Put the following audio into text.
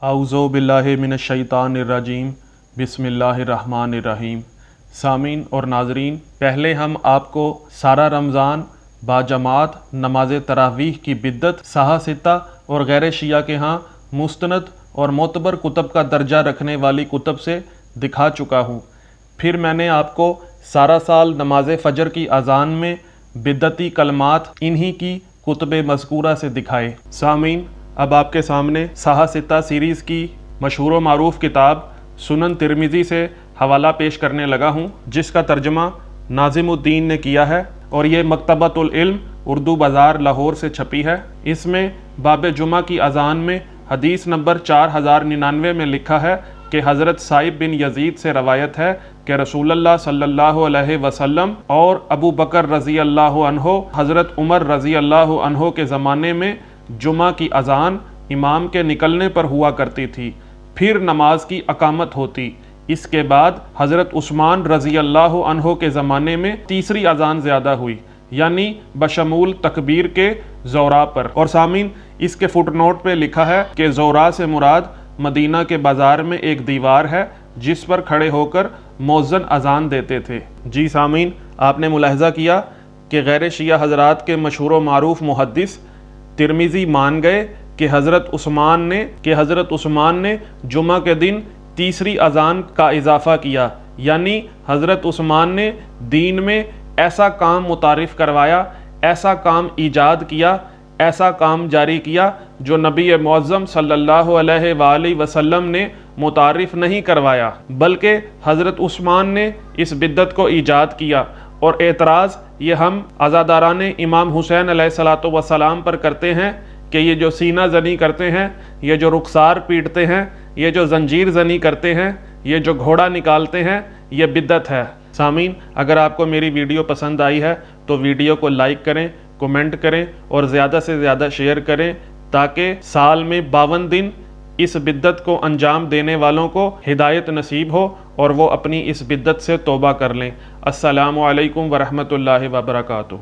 आऊज़ु बिल्लाहि मिनश्शैतानिर्रजीम बिस्मिल्लाहिर्रहमानिर्रहीम। सामीन और नाजरीन, पहले हम आपको सारा रमज़ान बाजमात नमाज तरावीह की बिद्दत, साहा सित्ता और गैर शिया के यहाँ मुस्तनद और मोतबर कुतब का दर्जा रखने वाली कुतब से दिखा चुका हूँ। फिर मैंने आपको सारा साल नमाज फ़जर की अज़ान में बिद्दती कलमात इन्हीं की कुतब मज़कूरा से दिखाए। सामीन, अब आपके सामने साहा सित्ता सीरीज़ की मशहूर व मारूफ किताब सुनन तिरमिज़ी से हवाला पेश करने लगा हूँ, जिसका तर्जमा नाज़िमुद्दीन ने किया है और ये मकतबतुल इल्म उर्दू बाज़ार लाहौर से छपी है। इसमें बाब जुमा की अज़ान में हदीस नंबर 4099 में लिखा है कि हज़रत साइब बिन यजीद से रवायत है कि रसूलुल्लाह सल्लल्लाहु अलैहि वसल्लम और अबू बकर रज़ी अल्लाह अन्हो, हज़रत उमर रज़ी अल्लाह अन्हो के ज़माने में जुमा की अज़ान इमाम के निकलने पर हुआ करती थी, फिर नमाज की अकामत होती। इसके बाद हज़रत उस्मान रज़ी अल्लाह अन्हो के ज़माने में तीसरी अज़ान ज़्यादा हुई, यानी बशमूल तकबीर के ज़ौरा पर। और सामीन, इसके फुटनोट पे लिखा है कि ज़ौरा से मुराद मदीना के बाज़ार में एक दीवार है जिस पर खड़े होकर मौज़न अज़ान देते थे। जी सामीन, आपने मुलाहज़ा किया कि गैर शिया हज़रात के मशहूर व मारूफ मुहद्दिस तिरमिज़ी मान गए कि हज़रत उस्मान ने जुमा के दिन तीसरी अज़ान का इजाफ़ा किया, यानी हज़रत उस्मान ने दीन में ऐसा काम मुतारिफ़ करवाया, ऐसा काम ईजाद किया, ऐसा काम जारी किया जो नबी मुअज़्ज़म सल्लल्लाहु अलैहि वसल्लम ने मुतारिफ़ नहीं करवाया, बल्कि हज़रत उस्मान ने इस बिद्दत को ईजाद किया। और एतराज़ ये हम अज़ादाराने इमाम हुसैन अलैहिस्सलातु वस्सलाम पर करते हैं कि ये जो सीना ज़नी करते हैं, ये जो रुखसार पीटते हैं, ये जो जंजीर ज़नी करते हैं, ये जो घोड़ा निकालते हैं, ये बिद्दत है। सामीन, अगर आपको मेरी वीडियो पसंद आई है तो वीडियो को लाइक करें, कमेंट करें और ज़्यादा से ज़्यादा शेयर करें, ताकि साल में 52 दिन इस बिद्दत को अंजाम देने वालों को हिदायत नसीब हो और वो अपनी इस बिद्दत से तौबा कर लें। अस्सलामु अलैकुम वरहमतुल्लाहि वबरकातुहू।